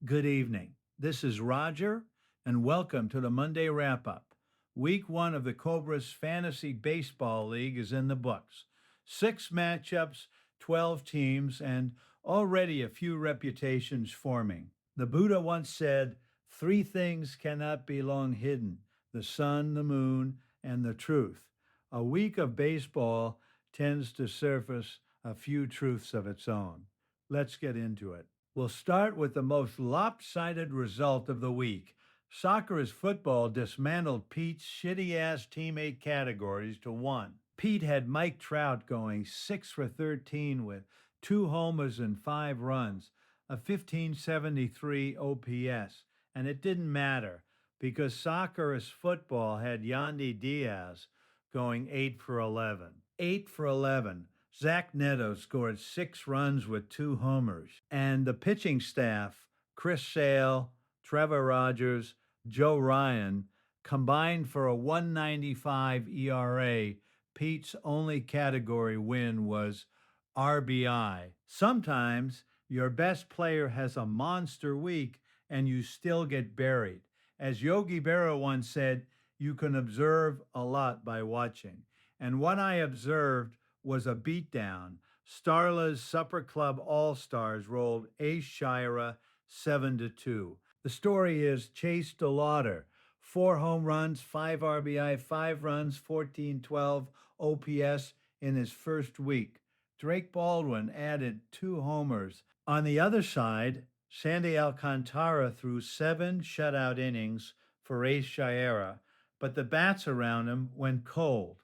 Good evening. This is Roger, and welcome to the Monday Wrap Up. Week one of the Cobra's Fantasy Baseball League is in the books. 6 matchups, 12 teams, and already a few reputations forming. The Buddha once said, "Three things cannot be long hidden: the sun, the moon, and the truth." A week of baseball tends to surface a few truths of its own. Let's get into it. We'll start with the most lopsided result of the week. Soccer is Football dismantled Pete's shitty ass teammate categories to one. Pete had Mike Trout going 6 for 13 with 2 homers and 5 runs, a 1573 OPS, and it didn't matter because Soccer is Football had Yandy Diaz going 8 for 11. 8 for 11. Zach Neto scored 6 runs with 2 homers. And the pitching staff, Chris Sale, Trevor Rogers, Joe Ryan, combined for a 195 ERA. Pete's only category win was RBI. Sometimes your best player has a monster week and you still get buried. As Yogi Berra once said, you can observe a lot by watching. And what I observed was a beatdown. Starla's Supper Club All-Stars rolled Ace Shira 7-2. The story is Chase DeLauder, 4 home runs, 5 RBI, 5 runs, 1412 OPS in his first week. Drake Baldwin added 2 homers. On the other side, Sandy Alcantara threw 7 shutout innings for Ace Shira, but the bats around him went cold.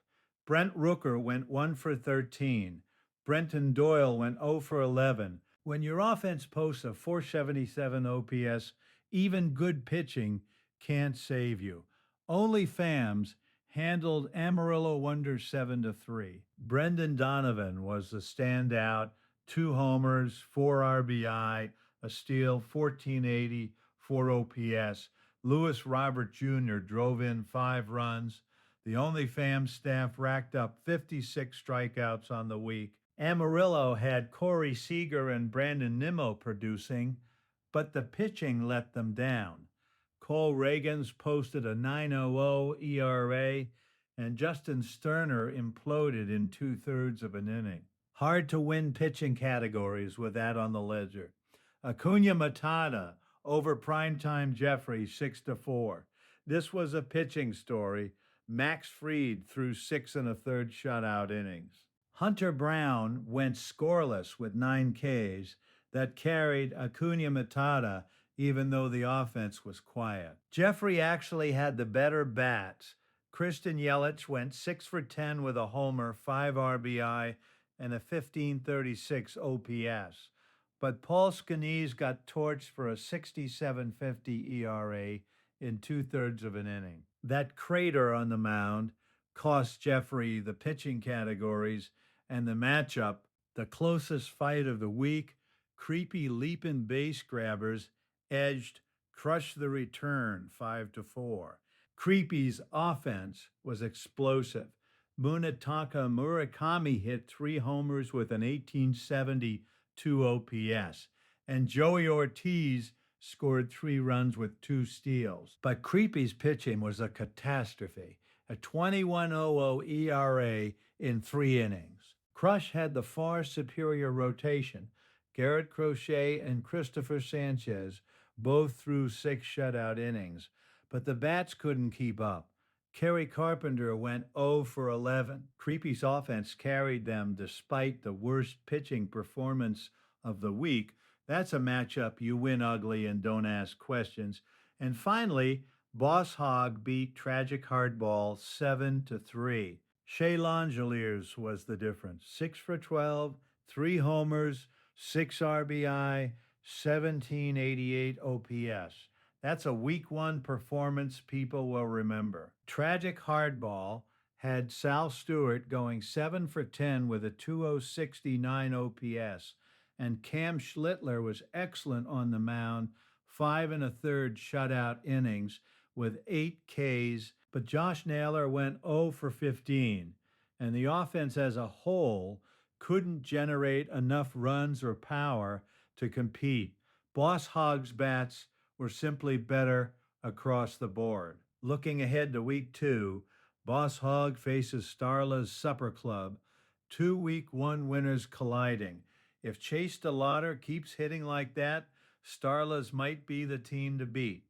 Brent Rooker went 1 for 13. Brenton Doyle went 0 for 11. When your offense posts a 477 OPS, even good pitching can't save you. Only Fams handled Amarillo Wonder 7-3. Brendan Donovan was the standout, 2 homers, 4 RBI, a steal, 1480, 4 OPS. Lewis Robert Jr. drove in 5 runs. The only Fam staff racked up 56 strikeouts on the week. Amarillo had Corey Seager and Brandon Nimmo producing, but the pitching let them down. Cole Reagans posted a 9.00 ERA, and Justin Sterner imploded in 2/3 of an inning. Hard to win pitching categories with that on the ledger. Acuna Matata over Primetime Jeffrey 6-4. This was a pitching story. Max Fried threw 6 1/3 shutout innings. Hunter Brown went scoreless with 9 Ks that carried Acuna Matata even though the offense was quiet. Jeffrey actually had the better bats. Kristen Yelich went 6 for 10 with a homer, 5 RBI, and a 1536 OPS. But Paul Skenes got torched for a 67.50 ERA in 2/3 of an inning. That crater on the mound cost Jeffrey the pitching categories and the matchup. The closest fight of the week, creepy leaping base grabbers edged Crush the Return 5-4. Creepy's offense was explosive. Munetaka Murakami hit 3 homers with an 1872 OPS, and Joey Ortiz scored 3 runs with 2 steals. But Creepy's pitching was a catastrophe, a 21.00 ERA in 3 innings. Crush had the far superior rotation. Garrett Crochet and Christopher Sanchez both threw 6 shutout innings, but the bats couldn't keep up. Kerry Carpenter went 0 for 11. Creepy's offense carried them despite the worst pitching performance of the week. That's a matchup you win ugly and don't ask questions. And finally, Boss Hog beat Tragic Hardball 7-3. Shea Langeliers was the difference. 6 for 12, 3 homers, 6 RBI, 1788 OPS. That's a week one performance people will remember. Tragic Hardball had Sal Stewart going 7 for 10 with a 2069 OPS, and Cam Schlittler was excellent on the mound, 5 1/3 shutout innings with 8 Ks, but Josh Naylor went 0 for 15, and the offense as a whole couldn't generate enough runs or power to compete. Boss Hogg's bats were simply better across the board. Looking ahead to week 2, Boss Hogg faces Starla's Supper Club, 2 week 1 winners colliding. If Chase DeLauder keeps hitting like that, Starla's might be the team to beat.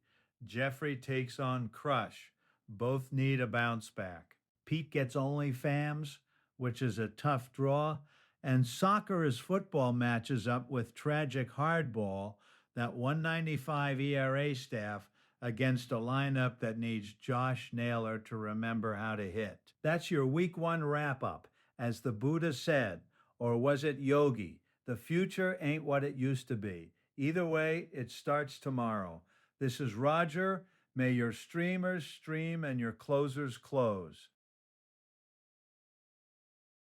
Jeffrey takes on Crush. Both need a bounce back. Pete gets only Fams, which is a tough draw, and Soccer is Football matches up with Tragic Hardball, that 195 ERA staff, against a lineup that needs Josh Naylor to remember how to hit. That's your week 1 wrap up. As the Buddha said, or was it Yogi? The future ain't what it used to be. Either way, it starts tomorrow. This is Roger. May your streamers stream and your closers close.